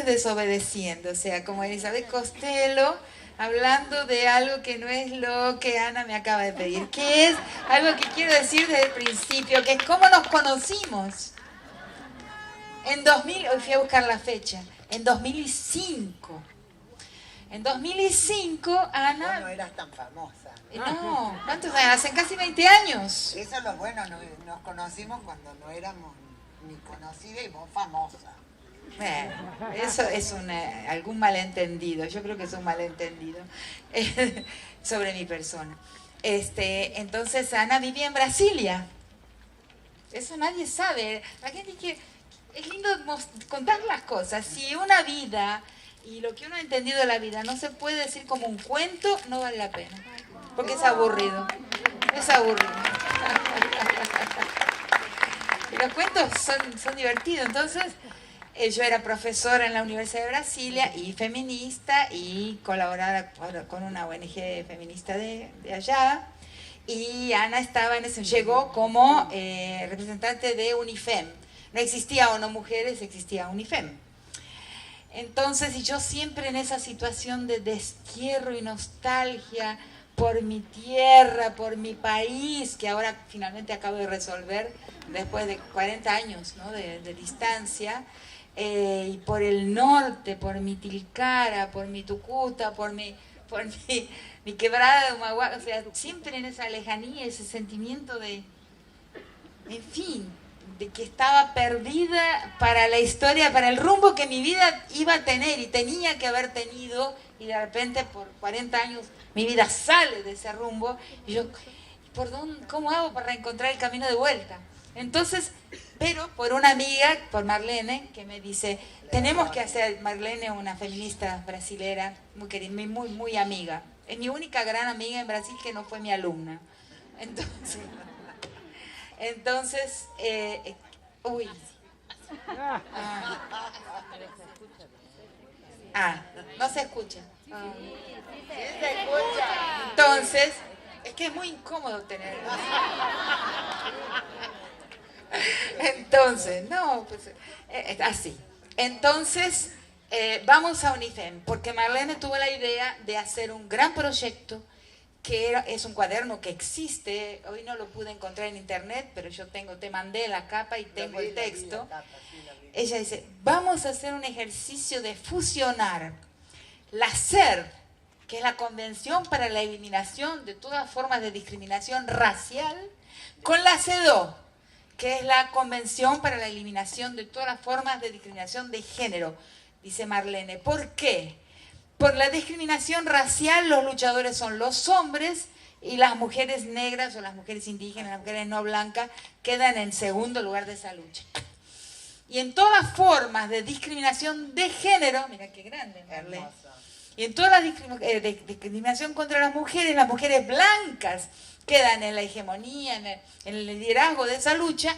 desobedeciendo, o sea, como Elizabeth Costello, hablando de algo que no es lo que Ana me acaba de pedir, que es algo que quiero decir desde el principio, que es cómo nos conocimos. En 2000, hoy fui a buscar la fecha, en 2005. En 2005, Ana... Vos no eras tan famosa. No, ¿cuántos años? Hacen casi 20 años. Eso es lo bueno, nos conocimos cuando no éramos ni conocidas y vos famosa. Bueno, eso es algún malentendido, yo creo que es un malentendido sobre mi persona. Entonces Ana vivía en Brasilia. Eso nadie sabe. La gente dice, es lindo contar las cosas. Si una vida y lo que uno ha entendido de la vida no se puede decir como un cuento, no vale la pena. Porque es aburrido. Es aburrido. Y los cuentos son divertidos. Entonces, yo era profesora en la Universidad de Brasilia y feminista y colaboraba con una ONG feminista de allá. Y Ana estaba llegó como representante de UNIFEM. No existía ONU Mujeres, existía UNIFEM. Entonces, y yo siempre en esa situación de destierro y nostalgia por mi tierra, por mi país, que ahora finalmente acabo de resolver después de 40 años, ¿no?, de distancia, y por el norte, por mi Tilcara, por mi Tucuta, por mi quebrada de Humahuaca, o sea, siempre en esa lejanía, ese sentimiento de, en fin, de que estaba perdida para la historia, para el rumbo que mi vida iba a tener y tenía que haber tenido, y de repente por 40 años mi vida sale de ese rumbo, y yo, ¿cómo hago para reencontrar el camino de vuelta? Entonces, pero por una amiga, por Marlene, que me dice, tenemos que hacer, Marlene, una feminista brasilera, muy querida, muy amiga, es mi única gran amiga en Brasil que no fue mi alumna. Entonces, uy. No se escucha. Sí se escucha. Entonces, es que es muy incómodo tener. Entonces, no, pues así. Entonces, vamos a UNIFEM, porque Marlene tuvo la idea de hacer un gran proyecto que es un cuaderno que existe, hoy no lo pude encontrar en internet, pero yo te mandé la capa y tengo el texto. Ella dice, vamos a hacer un ejercicio de fusionar la CER, que es la Convención para la Eliminación de todas formas de discriminación racial, con la CEDAW, que es la Convención para la Eliminación de todas las formas de discriminación de género, dice Marlene. ¿Por qué? Por la discriminación racial, los luchadores son los hombres y las mujeres negras o las mujeres indígenas, las mujeres no blancas, quedan en segundo lugar de esa lucha. Y en todas formas de discriminación de género, mira qué grande, Marlene, y en toda la discriminación contra las mujeres blancas quedan en la hegemonía, en el liderazgo de esa lucha,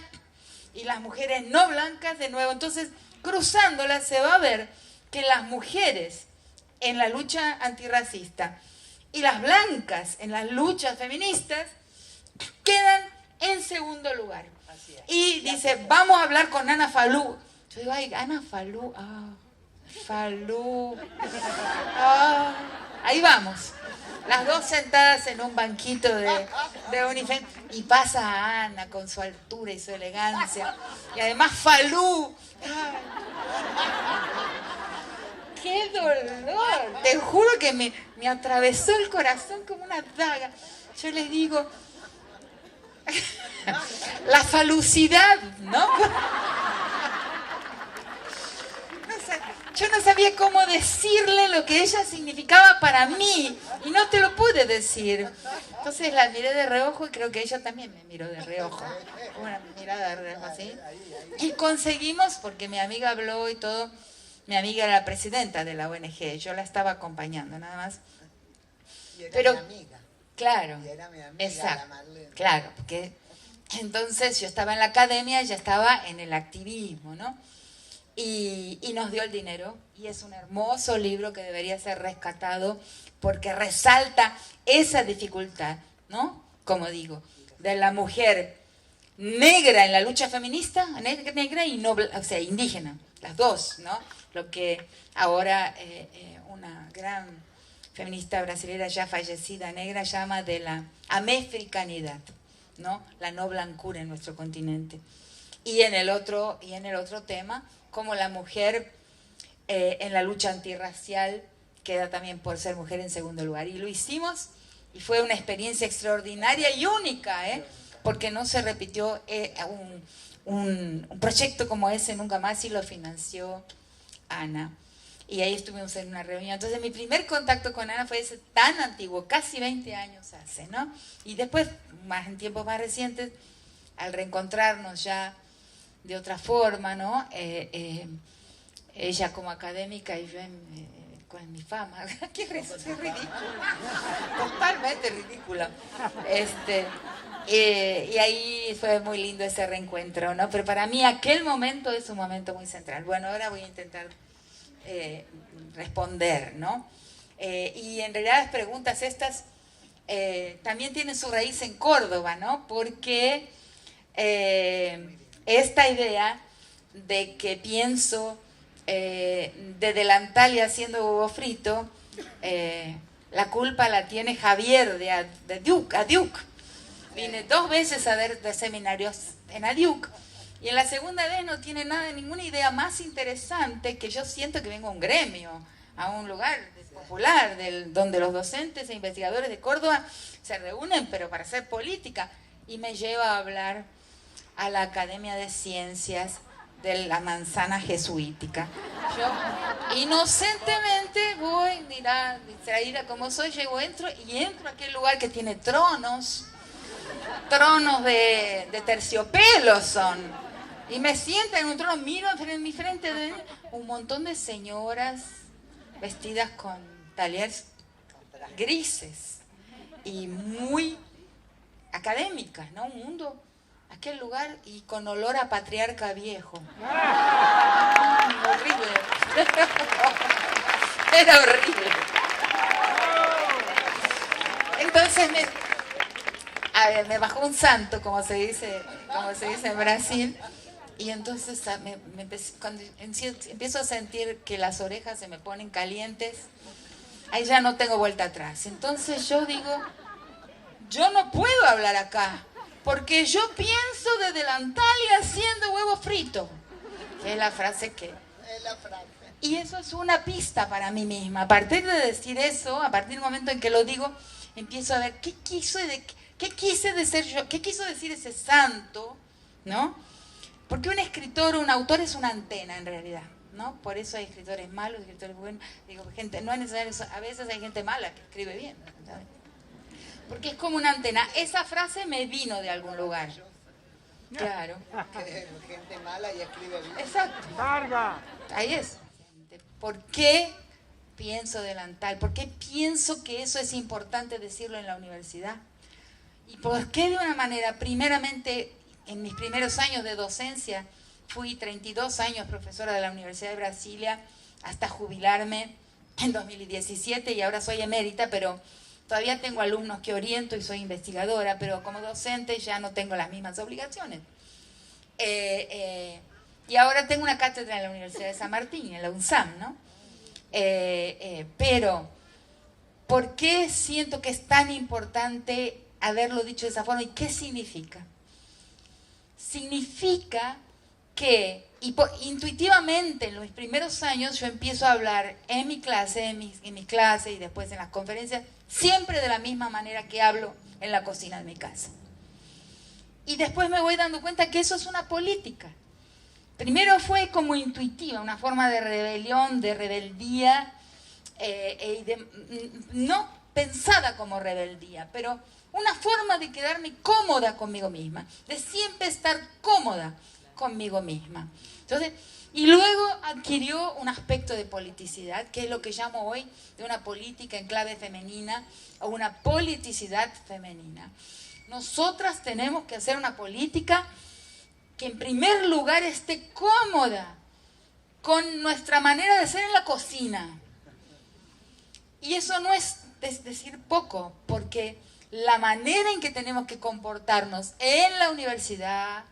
y las mujeres no blancas de nuevo. Entonces, cruzándolas se va a ver que las mujeres en la lucha antirracista y las blancas en las luchas feministas quedan en segundo lugar. Y dice, vamos a hablar con Ana Falú. Yo digo, ay, Ana Falú, Falú, ahí vamos. Las dos sentadas en un banquito de UNIFEM, y pasa Ana con su altura y su elegancia, y además Falú. ¡Qué dolor! Te juro que me atravesó el corazón como una daga. Yo les digo, la falucidad, ¿no? Yo no sabía cómo decirle lo que ella significaba para mí, y no te lo pude decir. Entonces la miré de reojo, y creo que ella también me miró de reojo. Una mirada de reojo así. Y conseguimos, porque mi amiga habló y todo. Mi amiga era la presidenta de la ONG, yo la estaba acompañando nada más. Y era Pero, mi amiga. Claro, Y era mi amiga, exacto, la Marlene. claro, porque entonces yo estaba en la academia, ella estaba en el activismo, ¿no? Y nos dio el dinero, y es un hermoso libro que debería ser rescatado porque resalta esa dificultad, ¿no? Como digo, de la mujer negra en la lucha feminista, negra y no, o sea, indígena, las dos, ¿no? Lo que ahora una gran feminista brasileña ya fallecida, negra, llama de la amefricanidad, ¿no? La no blancura en nuestro continente. Y en el otro tema, como la mujer en la lucha antirracial queda también por ser mujer en segundo lugar. Y lo hicimos y fue una experiencia extraordinaria y única, porque no se repitió un proyecto como ese nunca más, y lo financió Ana. Y ahí estuvimos en una reunión. Entonces mi primer contacto con Ana fue ese tan antiguo, casi 20 años hace, ¿no? Y después, más en tiempos más recientes, al reencontrarnos ya de otra forma, ¿no? Ella como académica y yo con mi fama. Qué ridículo. Totalmente ridículo. Y ahí fue muy lindo ese reencuentro, ¿no? Pero para mí aquel momento es un momento muy central. Bueno, ahora voy a intentar responder, ¿no? Y en realidad las preguntas estas también tienen su raíz en Córdoba, ¿no? Porque esta idea de que pienso de delantal y haciendo huevo frito, la culpa la tiene Javier de Adiuc. Vine 2 veces a dar seminarios en Adiuc, y en la segunda vez no tiene ninguna idea más interesante que yo siento que vengo a un gremio, a un lugar popular, donde los docentes e investigadores de Córdoba se reúnen, pero para hacer política, y me lleva a hablar a la Academia de Ciencias de la Manzana Jesuítica. Yo inocentemente voy, mira, distraída como soy, entro a aquel lugar que tiene tronos de terciopelo son, y me siento en un trono, miro en mi frente de un montón de señoras vestidas con talleres grises y muy académicas, ¿no? Un mundo, aquel lugar, y con olor a patriarca viejo. Horrible. Era horrible. Entonces me bajó un santo, como se dice en Brasil, y entonces cuando empiezo a sentir que las orejas se me ponen calientes, ahí ya no tengo vuelta atrás. Entonces yo digo, yo no puedo hablar acá, porque yo pienso de delantal y haciendo huevo frito. Es la frase que... Y eso es una pista para mí misma. A partir de decir eso, a partir del momento en que lo digo, empiezo a ver qué quise decir ese santo, ¿no? Porque un escritor, un autor es una antena en realidad, ¿no? Por eso hay escritores malos, escritores buenos. Digo, gente, no es necesario, a veces hay gente mala que escribe bien, ¿sabes? Porque es como una antena. Esa frase me vino de algún lugar. Claro. Gente mala y escribe bien. Exacto. ¡Carga! Ahí es. ¿Por qué pienso delantal? ¿Por qué pienso que eso es importante decirlo en la universidad? ¿Y por qué de una manera, primeramente, en mis primeros años de docencia, fui 32 años profesora de la Universidad de Brasilia hasta jubilarme en 2017, y ahora soy emérita, pero todavía tengo alumnos que oriento y soy investigadora, pero como docente ya no tengo las mismas obligaciones. Y ahora tengo una cátedra en la Universidad de San Martín, en la UNSAM, ¿no? Pero, ¿por qué siento que es tan importante haberlo dicho de esa forma? ¿Y qué significa? Significa que intuitivamente en los primeros años yo empiezo a hablar en mi clase, en mis clases y después en las conferencias, siempre de la misma manera que hablo en la cocina de mi casa. Y después me voy dando cuenta que eso es una política. Primero fue como intuitiva, una forma de rebelión, de rebeldía, no pensada como rebeldía, pero una forma de quedarme cómoda conmigo misma, de siempre estar cómoda conmigo misma. Entonces, y luego adquirió un aspecto de politicidad, que es lo que llamo hoy de una política en clave femenina o una politicidad femenina. Nosotras tenemos que hacer una política que en primer lugar esté cómoda con nuestra manera de ser en la cocina. Y eso no es decir poco, porque la manera en que tenemos que comportarnos en la universidad,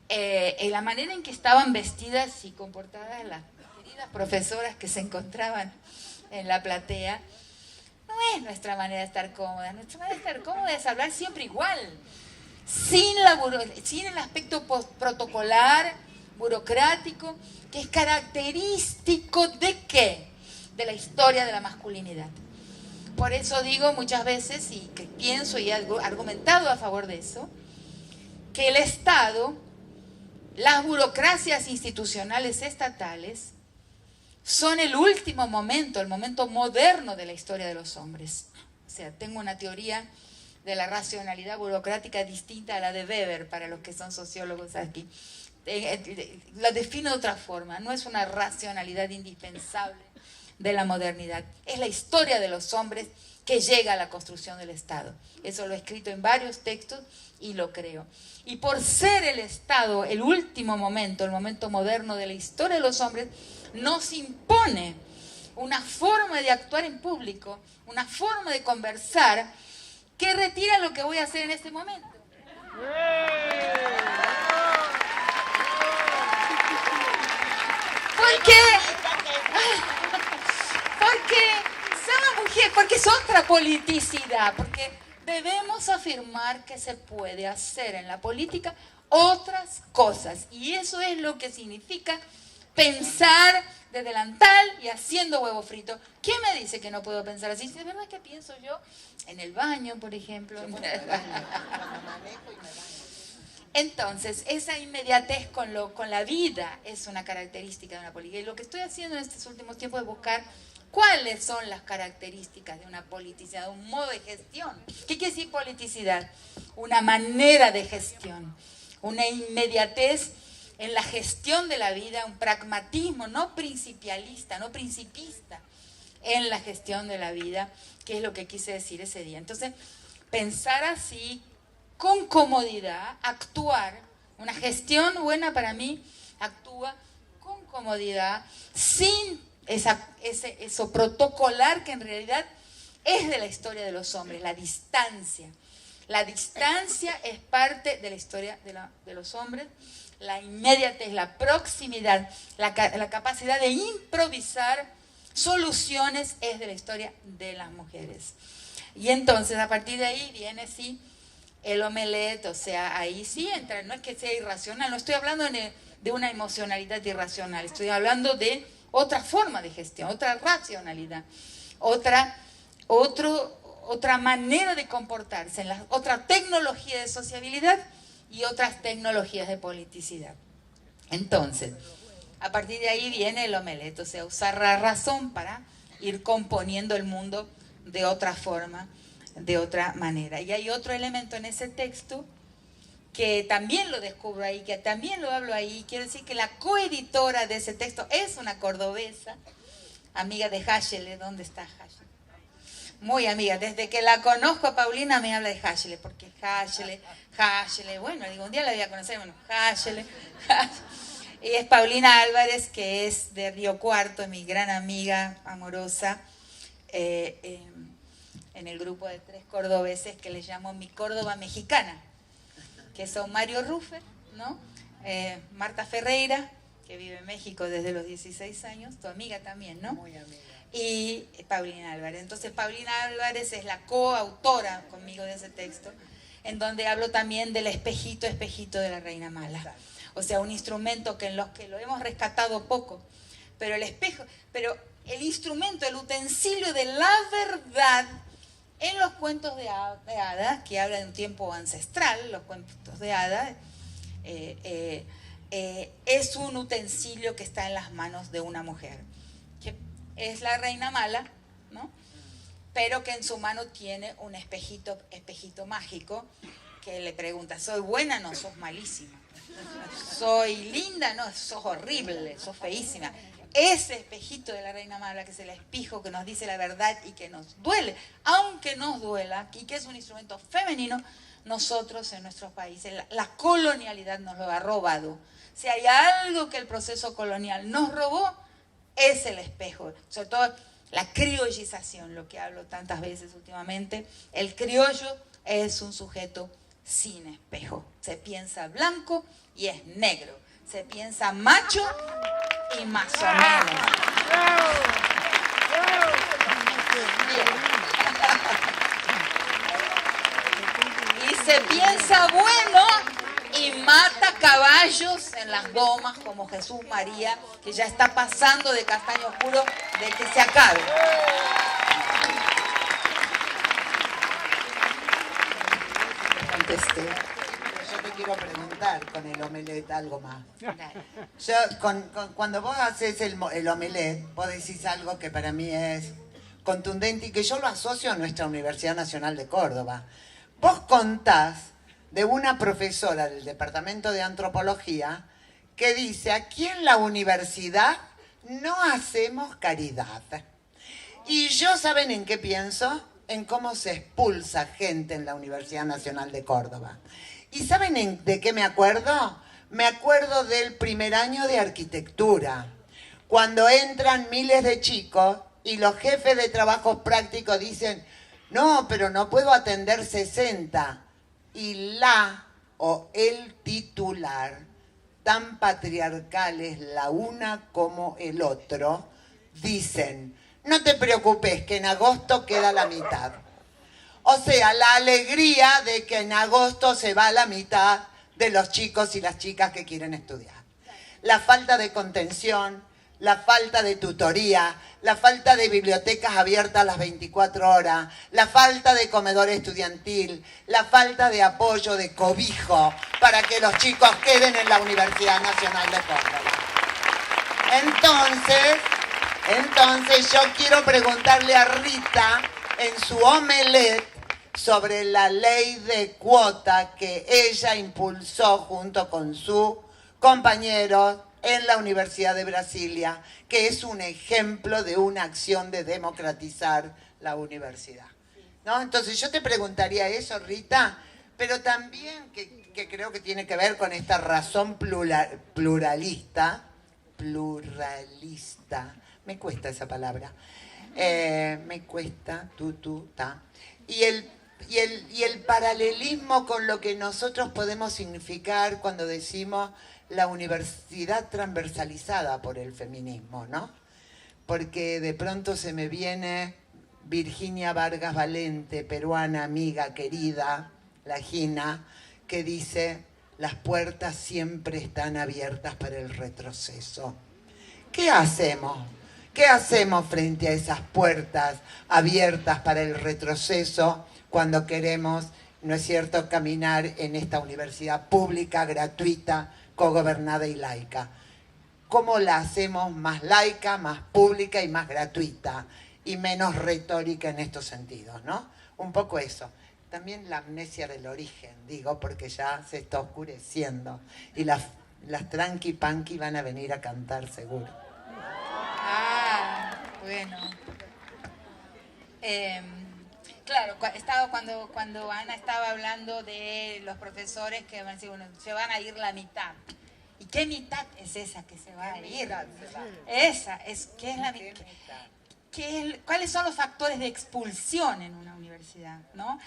en la manera en que estaban vestidas y comportadas las queridas profesoras que se encontraban en la platea, no es nuestra manera de estar cómoda. Nuestra manera de estar cómoda es hablar siempre igual, sin el aspecto protocolar, burocrático, que es característico ¿de qué? De la historia de la masculinidad. Por eso digo muchas veces, y que pienso y he argumentado a favor de eso, que el Estado, las burocracias institucionales estatales, son el último momento, el momento moderno de la historia de los hombres. O sea, tengo una teoría de la racionalidad burocrática distinta a la de Weber, para los que son sociólogos aquí. La defino de otra forma, no es una racionalidad indispensable de la modernidad, es la historia de los hombres que llega a la construcción del Estado. Eso lo he escrito en varios textos y lo creo. Y por ser el Estado el último momento, el momento moderno de la historia de los hombres, nos impone una forma de actuar en público, una forma de conversar que retira lo que voy a hacer en este momento. Porque es otra politicidad, porque debemos afirmar que se puede hacer en la política otras cosas, y eso es lo que significa pensar de delantal y haciendo huevo frito. ¿Quién me dice que no puedo pensar así? ¿De verdad que pienso yo? En el baño, por ejemplo. Entonces, esa inmediatez con la vida es una característica de una política. Y lo que estoy haciendo en estos últimos tiempos es buscar cuáles son las características de una politicidad, de un modo de gestión. ¿Qué quiere decir politicidad? Una manera de gestión, una inmediatez en la gestión de la vida, un pragmatismo no principialista, no principista en la gestión de la vida, que es lo que quise decir ese día. Entonces, pensar así, con comodidad, actuar, una gestión buena para mí, actúa con comodidad, sin eso protocolar que en realidad es de la historia de los hombres, la distancia. La distancia es parte de la historia de los hombres, la inmediatez, la proximidad, la capacidad de improvisar soluciones es de la historia de las mujeres. Y entonces a partir de ahí viene sí el omelette, o sea, ahí sí entra, no es que sea irracional, no estoy hablando de una emocionalidad irracional, estoy hablando de otra forma de gestión, otra racionalidad, otra manera de comportarse, otra tecnología de sociabilidad y otras tecnologías de politicidad. Entonces, a partir de ahí viene el omelette, o sea, usar la razón para ir componiendo el mundo de otra forma, de otra manera. Y hay otro elemento en ese texto que también lo descubro ahí, que también lo hablo ahí. Quiero decir que la coeditora de ese texto es una cordobesa, amiga de Hachele. ¿Dónde está Hachele? Muy amiga, desde que la conozco a Paulina me habla de Hachele, porque Hachele, bueno, digo, un día la voy a conocer, bueno, Hachele. Y es Paulina Álvarez, que es de Río Cuarto, mi gran amiga amorosa, en el grupo de 3 cordobeses que les llamo mi Córdoba mexicana, que son Mario Ruffer, ¿no? Marta Ferreira, que vive en México desde los 16 años, tu amiga también, ¿no? Muy amiga. Y Paulina Álvarez. Entonces Paulina Álvarez es la coautora conmigo de ese texto, en donde hablo también del espejito de la Reina Mala. O sea, un instrumento que en los que lo hemos rescatado poco, pero el instrumento, el utensilio de la verdad en los cuentos de hadas, que habla de un tiempo ancestral, los cuentos de hadas, es un utensilio que está en las manos de una mujer, que es la Reina Mala, ¿no? Pero que en su mano tiene un espejito mágico que le pregunta, ¿soy buena? No, sos malísima. ¿Soy linda? No, sos horrible, sos feísima. Ese espejito de la Reina Mala, que es el espejo que nos dice la verdad y que nos duele, aunque nos duela, y que es un instrumento femenino, nosotros en nuestros países, la colonialidad nos lo ha robado. Si hay algo que el proceso colonial nos robó, es el espejo. Sobre todo la criollización, lo que hablo tantas veces últimamente. El criollo es un sujeto sin espejo. Se piensa blanco y es negro. Se piensa macho y más o menos. Y se piensa bueno y mata caballos en las gomas como Jesús María, que ya está pasando de castaño oscuro de que se acabe. Contesté. Yo te quiero preguntar con el omelette algo más. Dale. Yo, cuando vos haces el omelette, vos decís algo que para mí es contundente y que yo lo asocio a nuestra Universidad Nacional de Córdoba. Vos contás de una profesora del Departamento de Antropología que dice, aquí en la universidad no hacemos caridad. Y yo, ¿saben en qué pienso? En cómo se expulsa gente en la Universidad Nacional de Córdoba. ¿Y saben de qué me acuerdo? Me acuerdo del primer año de arquitectura, cuando entran miles de chicos y los jefes de trabajos prácticos dicen, no, pero no puedo atender 60. Y la o el titular, tan patriarcales la una como el otro, dicen, no te preocupes que en agosto queda la mitad. O sea, la alegría de que en agosto se va la mitad de los chicos y las chicas que quieren estudiar. La falta de contención, la falta de tutoría, la falta de bibliotecas abiertas las 24 horas, la falta de comedor estudiantil, la falta de apoyo, de cobijo para que los chicos queden en la Universidad Nacional de Córdoba. Entonces yo quiero preguntarle a Rita en su omelette sobre la ley de cuota que ella impulsó junto con su compañero en la Universidad de Brasilia, que es un ejemplo de una acción de democratizar la universidad, ¿no? Entonces yo te preguntaría eso, Rita, pero también que creo que tiene que ver con esta razón pluralista, me cuesta esa palabra, me cuesta, ta, y el paralelismo con lo que nosotros podemos significar cuando decimos la universidad transversalizada por el feminismo, ¿no? Porque de pronto se me viene Virginia Vargas Valente, peruana, amiga, querida, la Gina, que dice, las puertas siempre están abiertas para el retroceso. ¿Qué hacemos? ¿Qué hacemos frente a esas puertas abiertas para el retroceso cuando queremos, no es cierto, caminar en esta universidad pública, gratuita, cogobernada y laica? ¿Cómo la hacemos más laica, más pública y más gratuita? Y menos retórica en estos sentidos, ¿no? Un poco eso. También la amnesia del origen, digo, porque ya se está oscureciendo. Y las tranqui panqui van a venir a cantar seguro. Ah, bueno. Claro, cuando Ana estaba hablando de los profesores que van a decir, bueno, se van a ir la mitad. ¿Y qué mitad es esa que se va a ir? Esa es, ¿qué es la mitad? ¿Cuáles son los factores de expulsión en una universidad, ¿no?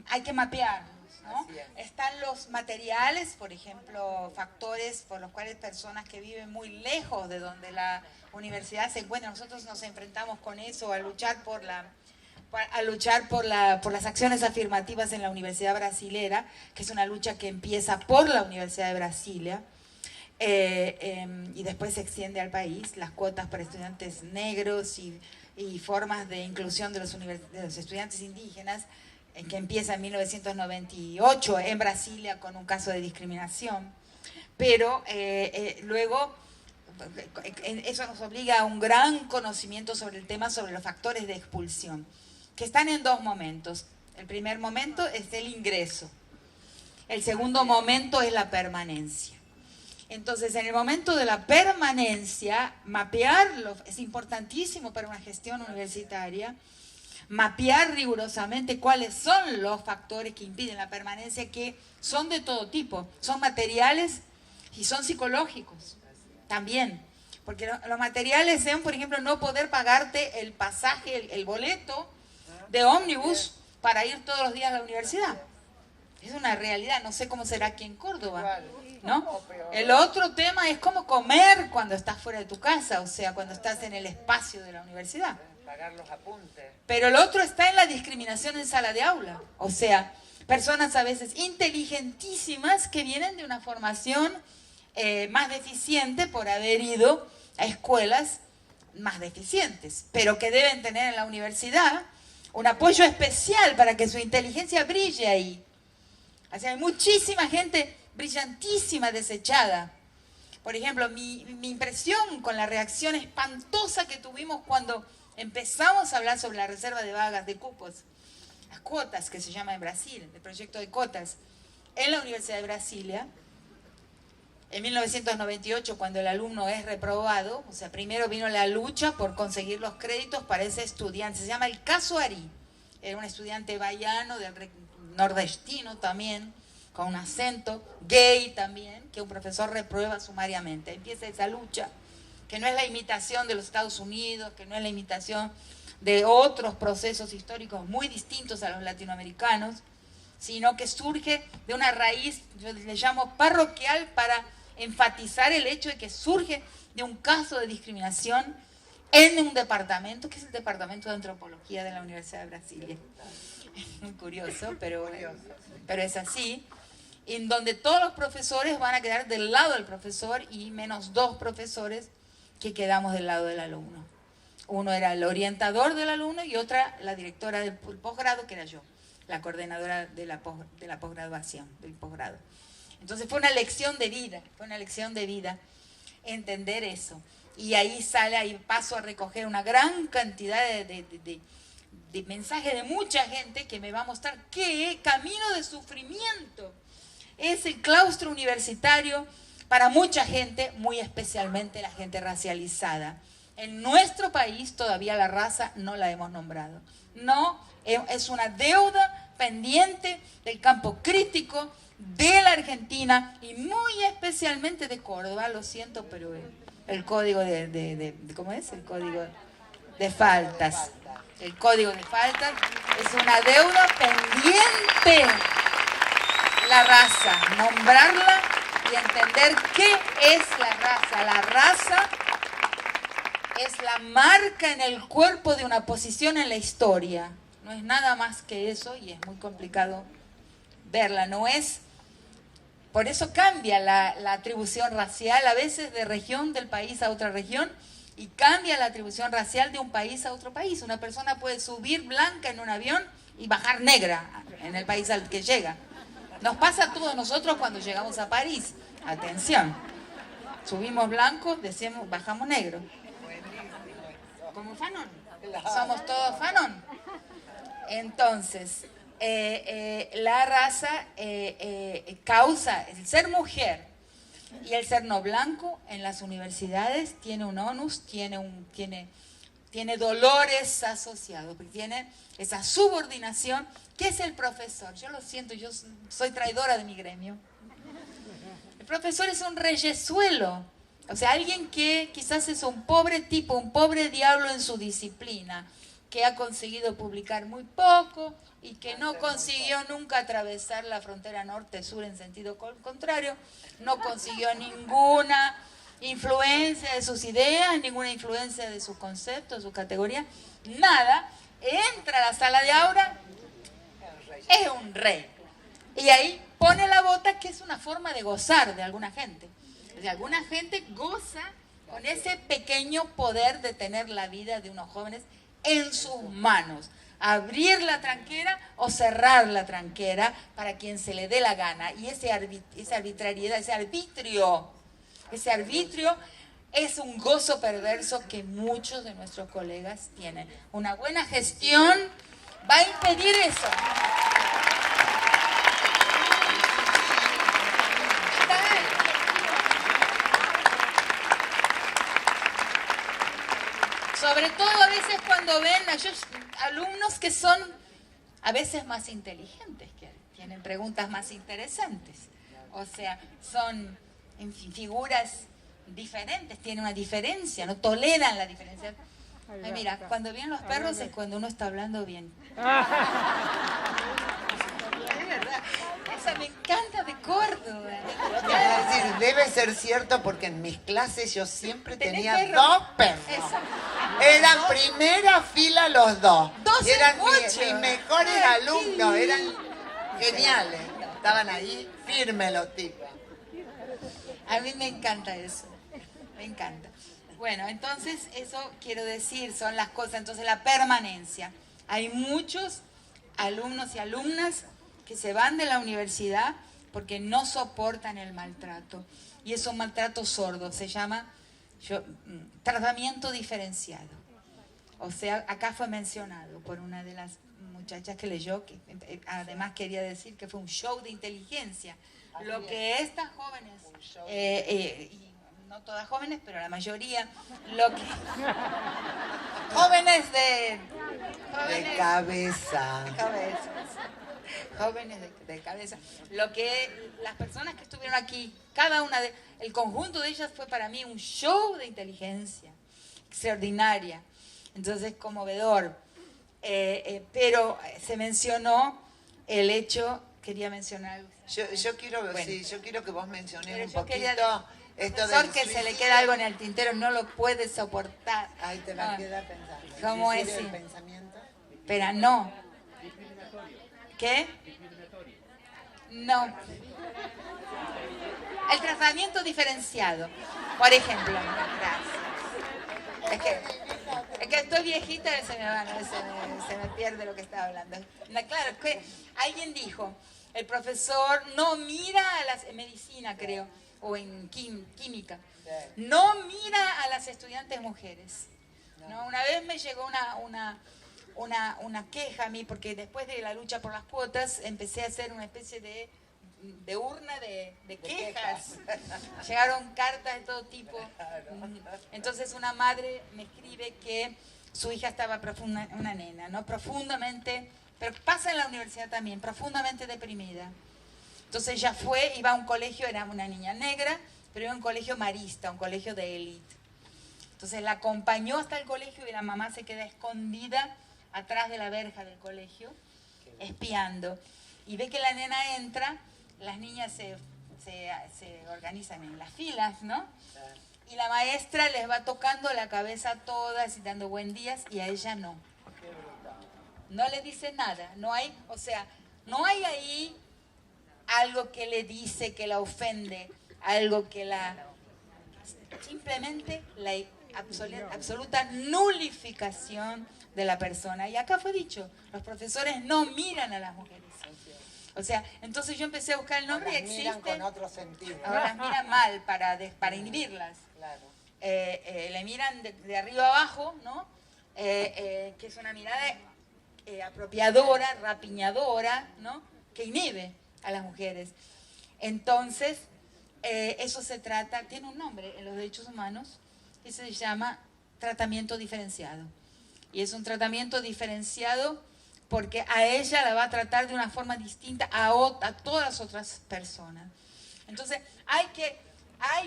Hay que mapearlos, ¿no? Están los materiales, por ejemplo, factores por los cuales personas que viven muy lejos de donde la universidad se encuentra. Nosotros nos enfrentamos con eso, a luchar por las acciones afirmativas en la Universidad Brasilera, que es una lucha que empieza por la Universidad de Brasilia, y después se extiende al país, las cuotas para estudiantes negros y formas de inclusión de los estudiantes indígenas, que empieza en 1998 en Brasilia con un caso de discriminación, pero luego eso nos obliga a un gran conocimiento sobre el tema, sobre los factores de expulsión, que están en dos momentos. El primer momento es el ingreso, el segundo momento es la permanencia. Entonces, en el momento de la permanencia, mapearlo es importantísimo para una gestión universitaria, mapear rigurosamente cuáles son los factores que impiden la permanencia, que son de todo tipo, son materiales y son psicológicos también, Porque los materiales son, por ejemplo, no poder pagarte el pasaje, el boleto de ómnibus para ir todos los días a la universidad. Es una realidad, no sé cómo será aquí en Córdoba, ¿no? El otro tema es cómo comer cuando estás fuera de tu casa, o sea, cuando estás en el espacio de la universidad. Pagar los apuntes. Pero el otro está en la discriminación en sala de aula, o sea, personas a veces inteligentísimas que vienen de una formación más deficiente por haber ido a escuelas más deficientes, pero que deben tener en la universidad un apoyo especial para que su inteligencia brille ahí. O sea, hay muchísima gente brillantísima desechada. Por ejemplo, mi impresión con la reacción espantosa que tuvimos cuando empezamos a hablar sobre la reserva de vagas de cupos, las cuotas que se llama en Brasil, el proyecto de cuotas, en la Universidad de Brasilia, en 1998, cuando el alumno es reprobado, o sea, primero vino la lucha por conseguir los créditos para ese estudiante, se llama el caso Ari, era un estudiante baiano, nordestino también, con un acento, gay también, que un profesor reprueba sumariamente. Empieza esa lucha, que no es la imitación de los Estados Unidos, que no es la imitación de otros procesos históricos muy distintos a los latinoamericanos, sino que surge de una raíz, yo le llamo parroquial, para enfatizar el hecho de que surge de un caso de discriminación en un departamento, que es el Departamento de Antropología de la Universidad de Brasilia. Muy curioso, pero es así, en donde todos los profesores van a quedar del lado del profesor y menos 2 profesores que quedamos del lado del alumno. Uno era el orientador del alumno y otra la directora del posgrado, que era yo, la coordinadora de la posgraduación, del posgrado. Entonces fue una lección de vida, entender eso. Y ahí paso a recoger una gran cantidad de mensajes de mucha gente que me va a mostrar qué camino de sufrimiento es el claustro universitario para mucha gente, muy especialmente la gente racializada. En nuestro país todavía la raza no la hemos nombrado. No, es una deuda pendiente del campo crítico de la Argentina y muy especialmente de Córdoba, lo siento, pero el código ¿cómo es? El código de faltas. El código de faltas es una deuda pendiente. La raza, nombrarla y entender qué es la raza. La raza es la marca en el cuerpo de una posición en la historia. No es nada más que eso y es muy complicado verla. No es. Por eso cambia la atribución racial a veces de región del país a otra región y cambia la atribución racial de un país a otro país. Una persona puede subir blanca en un avión y bajar negra en el país al que llega. Nos pasa a todos nosotros cuando llegamos a París. Atención. Subimos blancos, decimos, bajamos negro. Como Fanon. Somos todos Fanon. Entonces, la raza causa el ser mujer y el ser no blanco en las universidades tiene un onus, tiene dolores asociados, porque tiene esa subordinación. ¿Qué es el profesor? Yo lo siento, yo soy traidora de mi gremio. El profesor es un reyesuelo, o sea, alguien que quizás es un pobre tipo, un pobre diablo en su disciplina, que ha conseguido publicar muy poco y que no consiguió nunca atravesar la frontera norte-sur en sentido contrario, no consiguió ninguna influencia de sus ideas, ninguna influencia de sus conceptos, de su categoría, nada. Entra a la sala de aula, es un rey. Y ahí pone la bota, que es una forma de gozar de alguna gente. O sea, alguna gente goza con ese pequeño poder de tener la vida de unos jóvenes en sus manos. Abrir la tranquera o cerrar la tranquera para quien se le dé la gana. Y esa arbitrariedad, ese arbitrio es un gozo perverso que muchos de nuestros colegas tienen. Una buena gestión va a impedir eso. Sobre todo a veces cuando ven a alumnos que son a veces más inteligentes, que tienen preguntas más interesantes. O sea, son, en fin, figuras diferentes, tienen una diferencia, no toleran la diferencia. Ay, mira, cuando vienen los perros es cuando uno está hablando bien. Es verdad, esa me encanta de Córdoba. Es decir, debe ser cierto porque en mis clases yo siempre ¿Tenés tenía perro? 2 perros. Eso. Eran primera fila los 2. Dos Y eran es mucho. mis mejores Ay, alumnos, qué eran lindo. geniales. Estaban ahí firmes los tipos. A mí me encanta eso, me encanta. Bueno, entonces eso quiero decir, son las cosas, entonces la permanencia. Hay muchos alumnos y alumnas que se van de la universidad porque no soportan el maltrato. Y es un maltrato sordo, se llama tratamiento diferenciado. O sea, acá fue mencionado por una de las muchachas que leyó, que además quería decir que fue un show de inteligencia. Lo que estas jóvenes, y no todas jóvenes, pero la mayoría, lo que jóvenes de cabeza. Jóvenes de cabeza. Lo que las personas que estuvieron aquí, cada una de, el conjunto de ellas fue para mí un show de inteligencia extraordinaria. Entonces, conmovedor. Pero se mencionó el hecho, quería mencionar algo. Yo quiero, Bueno. sí, yo quiero que vos menciones Pero un yo quería poquito esto profesor del que se le suicidio. queda algo en el tintero, no lo puede soportar. Ahí te la Ah, queda pensando. ¿Cómo ¿El es? suicidio Sí. del pensamiento? Pero no. ¿Qué? No. El tratamiento diferenciado. Por ejemplo, gracias. Es que estoy viejita y se me pierde lo que estaba hablando. Claro, es que alguien dijo, el profesor no mira a las, en medicina creo, o en química, no mira a las estudiantes mujeres. ¿No? Una vez me llegó una queja a mí, porque después de la lucha por las cuotas empecé a hacer una especie de urna de quejas. Llegaron cartas de todo tipo. Entonces una madre me escribe que su hija estaba una nena, ¿no? Profundamente, pero pasa en la universidad también, profundamente deprimida. Entonces ella iba a un colegio, era una niña negra, pero iba a un colegio marista, un colegio de élite. Entonces la acompañó hasta el colegio y la mamá se queda escondida atrás de la verja del colegio, espiando. Y ve que la nena entra, las niñas se organizan en las filas, ¿no? Y la maestra les va tocando la cabeza a todas y dando buen días, y a ella no. No le dice nada, no hay, o sea, no hay ahí algo que le dice, que la ofende, algo que simplemente la absoluta nulificación de la persona. Y acá fue dicho, los profesores no miran a las mujeres. O sea, entonces yo empecé a buscar el nombre y existe. Miran con otro sentido. Ahora las miran mal para inhibirlas. Claro. Le miran de arriba abajo, ¿no? Que es una mirada apropiadora, rapiñadora, ¿no? Que inhibe a las mujeres. Entonces, eso se trata, tiene un nombre en los derechos humanos, que se llama tratamiento diferenciado. Y es un tratamiento diferenciado porque a ella la va a tratar de una forma distinta a todas las otras personas. Entonces, hay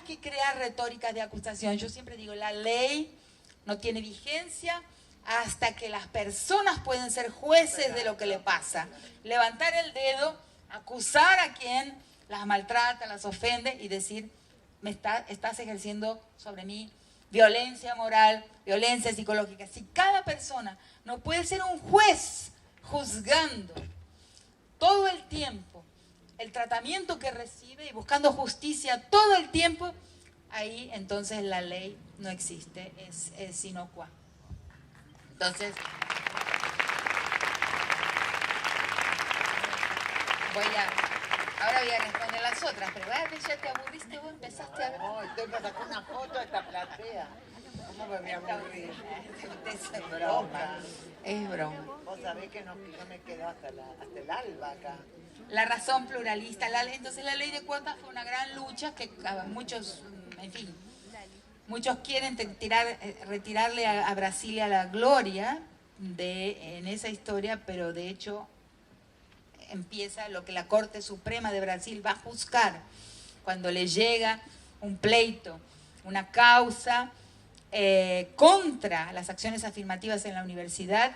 que crear retóricas de acusación. Yo siempre digo, la ley no tiene vigencia hasta que las personas pueden ser jueces de lo que le pasa. Levantar el dedo, acusar a quien las maltrata, las ofende y decir, estás ejerciendo sobre mí violencia moral, violencia psicológica. Si cada persona no puede ser un juez juzgando todo el tiempo el tratamiento que recibe y buscando justicia todo el tiempo, ahí entonces la ley no existe, es inocua. Entonces, ahora voy a responder las otras, pero ya te aburriste, vos empezaste a ver. No, tengo que sacar una foto de esta platea. ¿Cómo me voy a aburrir? Es Broma. Es broma. Vos sabés que yo me quedo hasta el alba acá. La razón pluralista, entonces la ley de cuotas fue una gran lucha que muchos, en fin, muchos quieren retirarle a Brasilia la gloria en esa historia, pero de hecho empieza lo que la Corte Suprema de Brasil va a juzgar cuando le llega un pleito una causa contra las acciones afirmativas en la universidad,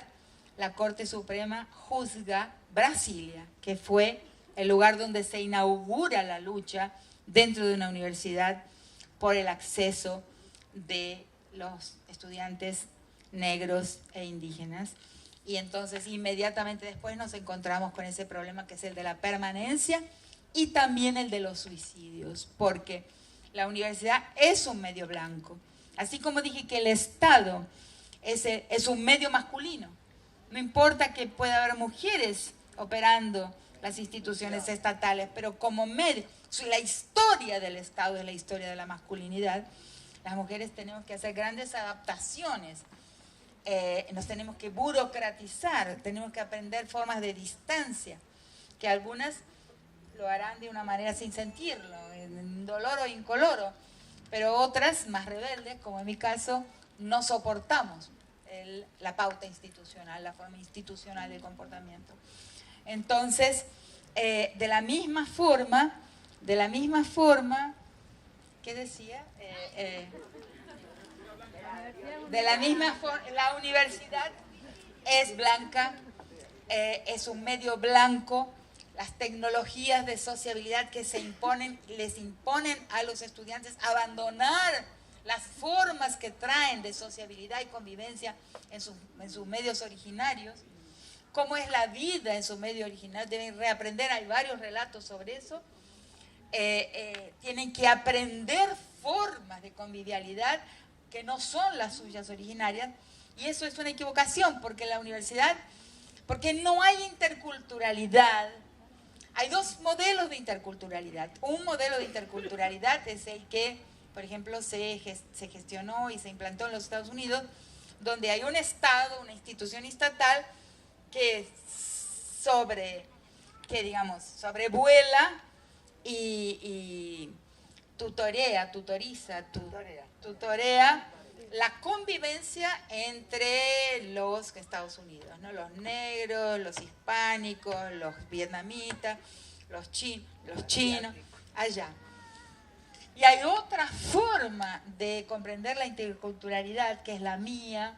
la Corte Suprema juzga Brasilia, que fue el lugar donde se inaugura la lucha dentro de una universidad por el acceso de los estudiantes negros e indígenas. Y entonces inmediatamente después nos encontramos con ese problema que es el de la permanencia y también el de los suicidios, porque la universidad es un medio blanco. Así como dije que el Estado es un medio masculino. No importa que pueda haber mujeres operando las instituciones estatales, pero como medio, la historia del Estado es la historia de la masculinidad. Las mujeres tenemos que hacer grandes adaptaciones, nos tenemos que burocratizar, tenemos que aprender formas de distancia, que algunas lo harán de una manera sin sentirlo, en dolor o incoloro, pero otras, más rebeldes, como en mi caso, no soportamos la pauta institucional, la forma institucional del comportamiento. Entonces, de la misma forma, ¿qué decía? De la misma forma, la universidad es blanca, es un medio blanco. Las tecnologías de sociabilidad que se imponen, les imponen a los estudiantes abandonar las formas que traen de sociabilidad y convivencia en sus medios originarios. Cómo es la vida en su medio original, deben reaprender, hay varios relatos sobre eso. Tienen que aprender formas de convivialidad que no son las suyas originarias, y eso es una equivocación, porque la universidad, porque no hay interculturalidad. Hay dos modelos de interculturalidad. Un modelo de interculturalidad es el que, por ejemplo, se gestionó y se implantó en los Estados Unidos, donde hay un Estado, una institución estatal que sobrevuela y tutorea la convivencia entre los Estados Unidos, ¿no? Los negros, los hispánicos, los vietnamitas, los chinos, allá. Y hay otra forma de comprender la interculturalidad, que es la mía,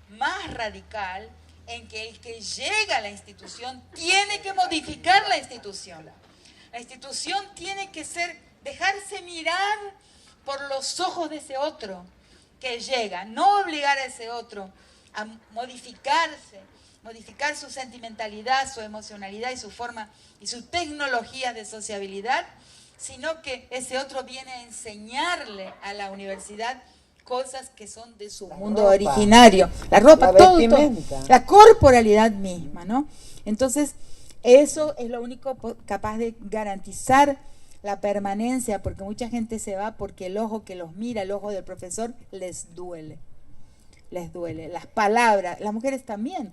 más radical, en que el que llega a la institución tiene que modificar la institución. La institución tiene que dejarse mirar por los ojos de ese otro que llega, no obligar a ese otro a modificarse, modificar su sentimentalidad, su emocionalidad y su forma y su tecnología de sociabilidad, sino que ese otro viene a enseñarle a la universidad cosas que son de su mundo originario. La ropa, todo, la corporalidad misma, ¿no? Entonces, eso es lo único capaz de garantizar la permanencia, porque mucha gente se va porque el ojo que los mira, el ojo del profesor, les duele. Las palabras, las mujeres también.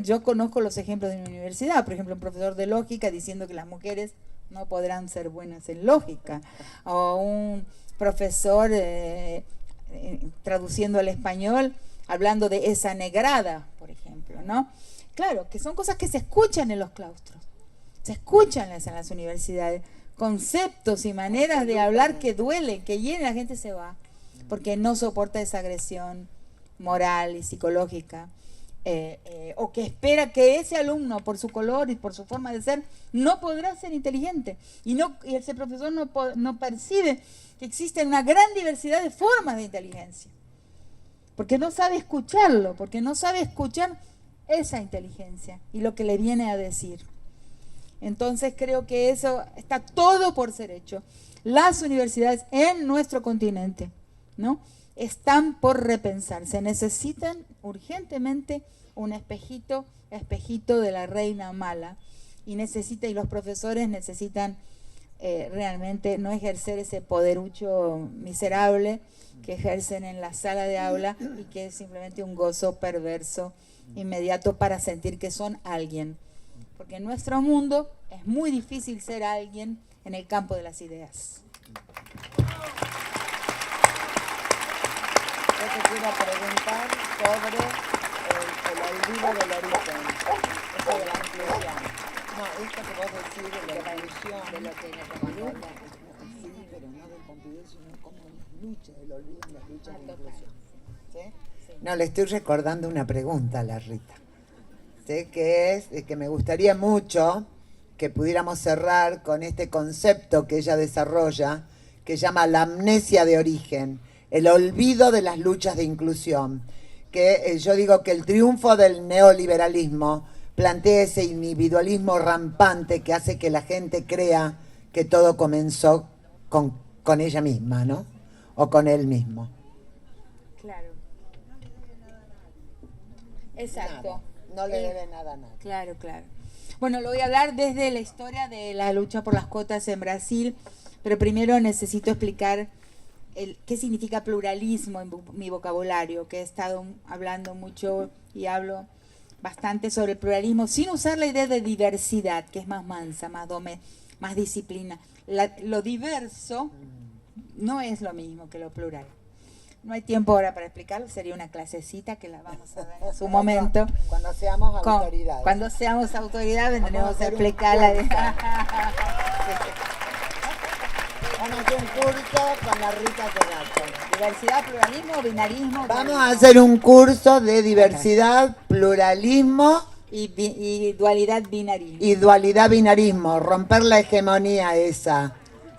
Yo conozco los ejemplos de mi universidad, por ejemplo, un profesor de lógica diciendo que las mujeres no podrán ser buenas en lógica, o un profesor traduciendo al español, hablando de esa negrada, por ejemplo, ¿no? Claro, que son cosas que se escuchan en los claustros, se escuchan en las universidades, conceptos y maneras de hablar que duelen, que hieren, la gente se va, porque no soporta esa agresión moral y psicológica, o que espera que ese alumno, por su color y por su forma de ser, no podrá ser inteligente, y ese profesor no percibe que existe una gran diversidad de formas de inteligencia, porque no sabe escucharlo, porque no sabe escuchar esa inteligencia y lo que le viene a decir. Entonces creo que eso está todo por ser hecho. Las universidades en nuestro continente, ¿no?, están por repensar. Se necesitan urgentemente un espejito de la reina mala, y los profesores necesitan realmente no ejercer ese poderucho miserable que ejercen en la sala de aula, y que es simplemente un gozo perverso inmediato para sentir que son alguien. Porque en nuestro mundo es muy difícil ser alguien en el campo de las ideas. Yo te quiero preguntar sobre el olvido del origen, esto de la inclusión. No, esto que vos decís de la inclusión, de lo que nos acompaña, sí, pero no del estupidez, sino como las luchas, el olvido en las luchas de inclusión. ¿Sí? Sí. No, le estoy recordando una pregunta a la Rita. ¿Sí? Que es que me gustaría mucho que pudiéramos cerrar con este concepto que ella desarrolla, que llama la amnesia de origen, el olvido de las luchas de inclusión. Que yo digo que el triunfo del neoliberalismo plantea ese individualismo rampante que hace que la gente crea que todo comenzó con ella misma, ¿no? O con él mismo. Claro. Exacto. Nada, no le debe nada a nadie. Claro, claro. Bueno, lo voy a hablar desde la historia de la lucha por las cuotas en Brasil, pero primero necesito explicar qué significa pluralismo en mi vocabulario, que he estado hablando mucho y hablo bastante sobre el pluralismo, sin usar la idea de diversidad, que es más mansa, más disciplina. Lo diverso no es lo mismo que lo plural. No hay tiempo ahora para explicarlo, sería una clasecita que la vamos a ver en su momento. Cuando seamos autoridades. Cuando seamos autoridades vendremos a explicarla. Vamos a hacer un curso con la Rita Cerrato. Diversidad, pluralismo, binarismo. Vamos a hacer un curso de diversidad, pluralismo y dualidad, binarismo. Y dualidad, binarismo, romper la hegemonía esa,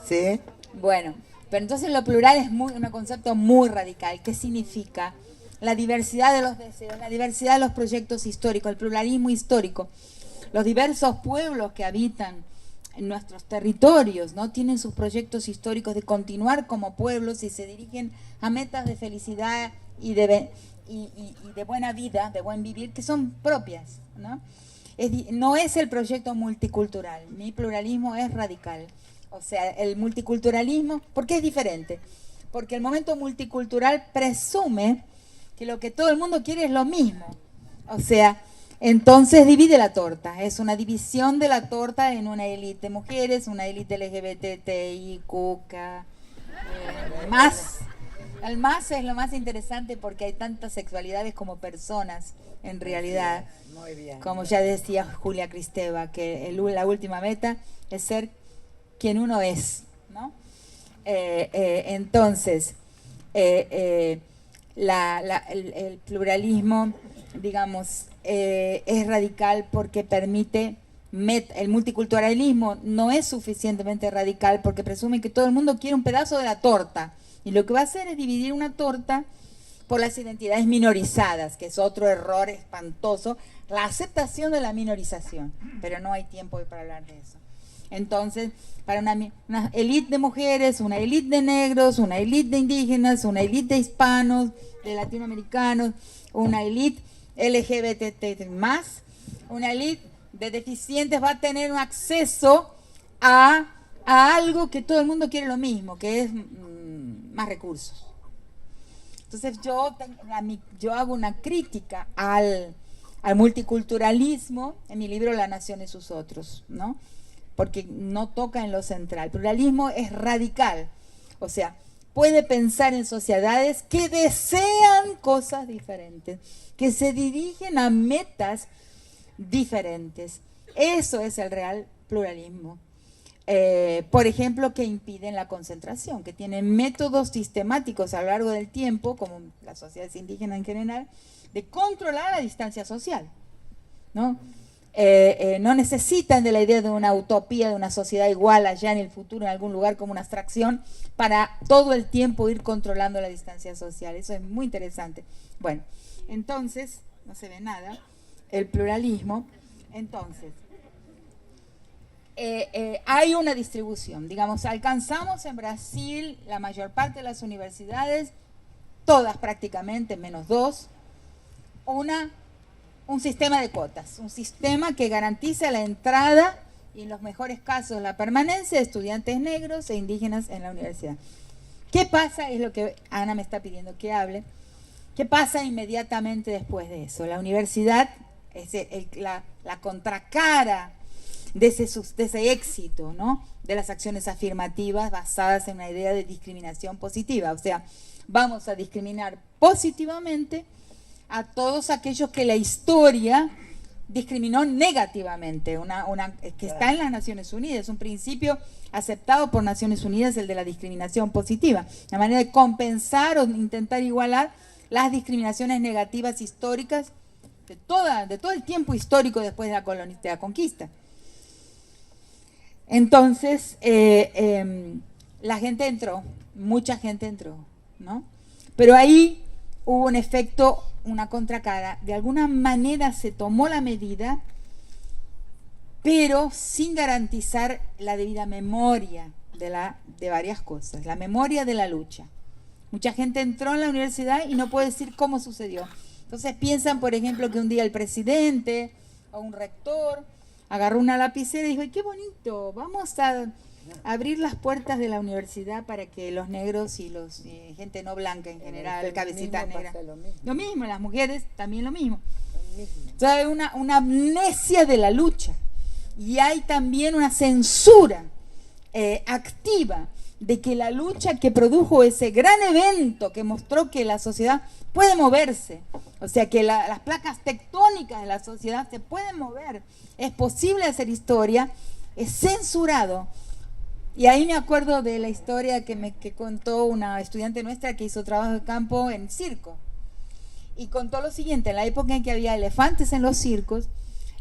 ¿sí? Bueno, pero entonces lo plural es un concepto muy radical. ¿Qué significa? La diversidad de los deseos, la diversidad de los proyectos históricos, el pluralismo histórico. Los diversos pueblos que habitan en nuestros territorios, ¿no? Tienen sus proyectos históricos de continuar como pueblos y se dirigen a metas de felicidad y de buena vida, de buen vivir, que son propias, ¿no? No es el proyecto multicultural, mi pluralismo es radical. O sea, el multiculturalismo, ¿por qué es diferente? Porque el momento multicultural presume que lo que todo el mundo quiere es lo mismo. O sea, entonces divide la torta. Es una división de la torta en una élite de mujeres, una élite LGBTI, cuca, más. El más es lo más interesante porque hay tantas sexualidades como personas en realidad. Muy bien. Como ya decía Julia Kristeva, que la última meta es ser quien uno es, ¿no? Entonces, el pluralismo, digamos, es radical porque permite, el multiculturalismo no es suficientemente radical porque presume que todo el mundo quiere un pedazo de la torta, y lo que va a hacer es dividir una torta por las identidades minorizadas, que es otro error espantoso, la aceptación de la minorización, pero no hay tiempo hoy para hablar de eso. Entonces, para una élite de mujeres, una élite de negros, una élite de indígenas, una élite de hispanos, de latinoamericanos, una élite LGBT+, una élite de deficientes va a tener un acceso a algo que todo el mundo quiere lo mismo, que es más recursos. Entonces yo hago una crítica al multiculturalismo en mi libro La Nación y sus otros, ¿no? Porque no toca en lo central. El pluralismo es radical, o sea, puede pensar en sociedades que desean cosas diferentes, que se dirigen a metas diferentes. Eso es el real pluralismo. Por ejemplo, que impiden la concentración, que tienen métodos sistemáticos a lo largo del tiempo, como las sociedades indígenas en general, de controlar la distancia social, ¿no? No necesitan de la idea de una utopía, de una sociedad igual allá en el futuro, en algún lugar como una abstracción, para todo el tiempo ir controlando la distancia social. Eso es muy interesante. Bueno, entonces, no se ve nada, el pluralismo, entonces, hay una distribución, digamos, alcanzamos en Brasil la mayor parte de las universidades, todas prácticamente, menos 2, un sistema de cuotas, un sistema que garantiza la entrada y en los mejores casos la permanencia de estudiantes negros e indígenas en la universidad. ¿Qué pasa? Es lo que Ana me está pidiendo que hable. ¿Qué pasa inmediatamente después de eso? La universidad es la contracara de ese éxito, ¿no? De las acciones afirmativas basadas en una idea de discriminación positiva. O sea, vamos a discriminar positivamente a todos aquellos que la historia discriminó negativamente, que está en las Naciones Unidas, un principio aceptado por Naciones Unidas, el de la discriminación positiva, la manera de compensar o intentar igualar las discriminaciones negativas históricas de todo el tiempo histórico después de la conquista. Entonces, la gente entró, mucha gente entró, ¿no? Pero ahí hubo un efecto, una contracara. De alguna manera se tomó la medida, pero sin garantizar la debida memoria de varias cosas. La memoria de la lucha. Mucha gente entró en la universidad y no puede decir cómo sucedió. Entonces piensan, por ejemplo, que un día el presidente o un rector agarró una lapicera y dijo, ¡ay, qué bonito! Vamos a abrir las puertas de la universidad para que los negros y los gente no blanca en general, cabecita negra. Lo mismo, las mujeres también lo mismo. O sea, hay una amnesia de la lucha. Y hay también una censura activa de que la lucha que produjo ese gran evento que mostró que la sociedad puede moverse, o sea que las placas tectónicas de la sociedad se pueden mover, es posible hacer historia, es censurado. Y ahí me acuerdo de la historia que contó una estudiante nuestra que hizo trabajo de campo en circo, y contó lo siguiente: en la época en que había elefantes en los circos,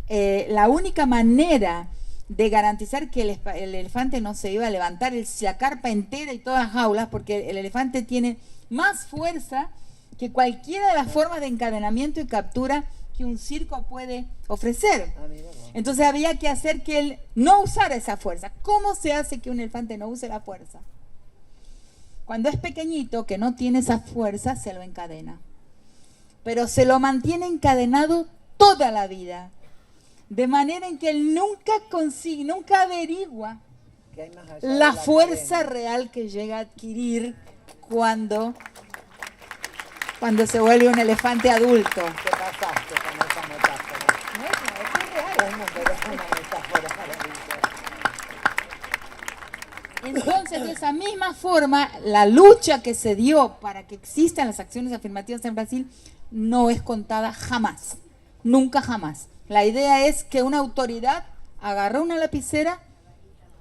la única manera de garantizar que el elefante no se iba a levantar la carpa entera y todas las jaulas, porque el elefante tiene más fuerza que cualquiera de las formas de encadenamiento y captura que un circo puede ofrecer. Entonces había que hacer que él no usara esa fuerza. ¿Cómo se hace que un elefante no use la fuerza? Cuando es pequeñito, que no tiene esa fuerza, se lo encadena. Pero se lo mantiene encadenado toda la vida. De manera en que él nunca consigue, nunca averigua la fuerza real que llega a adquirir cuando se vuelve un elefante adulto. ¿Qué pasaste con esa metáfora? No, pero es una metáfora maravillosa. Entonces, de esa misma forma, la lucha que se dio para que existan las acciones afirmativas en Brasil no es contada jamás, nunca jamás. La idea es que una autoridad agarró una lapicera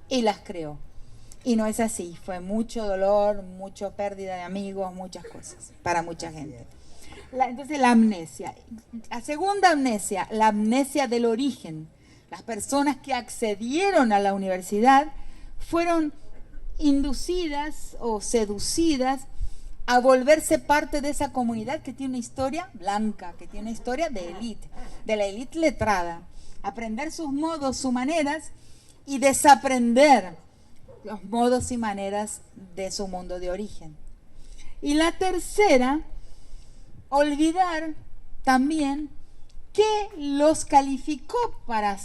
y las creó. Y no es así. Fue mucho dolor, mucha pérdida de amigos, muchas cosas para mucha gente. Entonces la amnesia. La segunda amnesia, la amnesia del origen. Las personas que accedieron a la universidad fueron inducidas o seducidas a volverse parte de esa comunidad que tiene una historia blanca, que tiene una historia de élite, de la élite letrada. Aprender sus modos, sus maneras, y desaprender los modos y maneras de su mundo de origen. Y la tercera, olvidar también qué los calificó para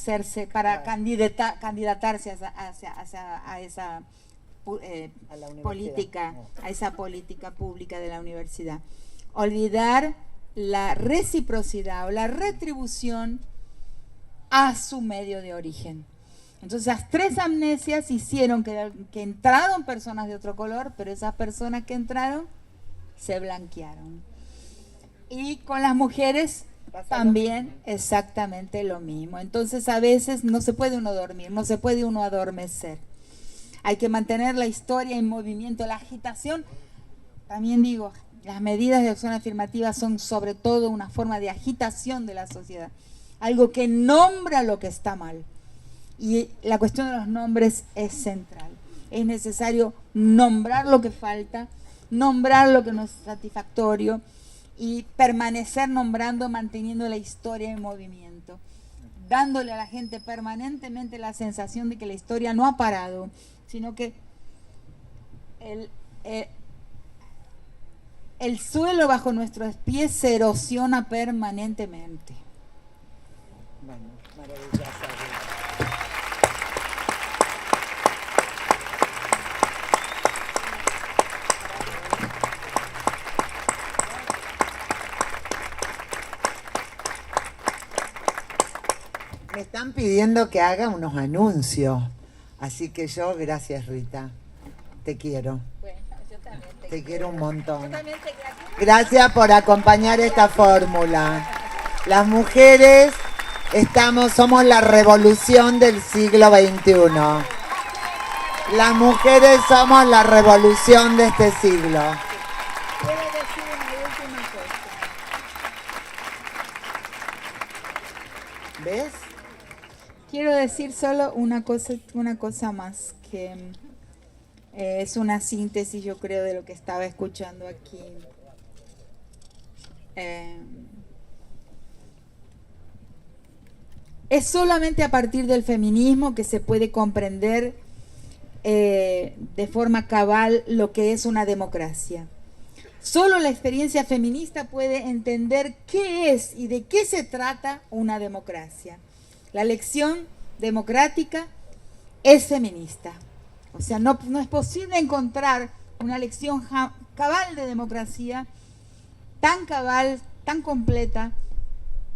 candidatarse a esa política, a esa política pública de la universidad. Olvidar la reciprocidad o la retribución a su medio de origen. Entonces las tres amnesias hicieron que entraron personas de otro color, pero esas personas que entraron se blanquearon. Y con las mujeres también exactamente lo mismo. Entonces a veces no se puede uno dormir, no se puede uno adormecer. Hay que mantener la historia en movimiento, la agitación. También digo, las medidas de acción afirmativa son sobre todo una forma de agitación de la sociedad. Algo que nombra lo que está mal. Y la cuestión de los nombres es central. Es necesario nombrar lo que falta, nombrar lo que no es satisfactorio y permanecer nombrando, manteniendo la historia en movimiento, dándole a la gente permanentemente la sensación de que la historia no ha parado, sino que el suelo bajo nuestros pies se erosiona permanentemente. Bueno, maravillosa. Me están pidiendo que haga unos anuncios, así que yo, gracias Rita, te quiero. Bueno, yo también te quiero un montón. Yo también te quiero. Gracias por acompañar esta fórmula. Las mujeres Somos la revolución del siglo XXI. Las mujeres somos la revolución de este siglo. Quiero decir una última cosa. ¿Ves? Quiero decir solo una cosa más, que es una síntesis, yo creo, de lo que estaba escuchando aquí. Es solamente a partir del feminismo que se puede comprender de forma cabal lo que es una democracia. Solo la experiencia feminista puede entender qué es y de qué se trata una democracia. La elección democrática es feminista. O sea, no es posible encontrar una elección cabal de democracia tan cabal, tan completa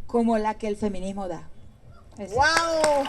como la que el feminismo da. ¡Wow!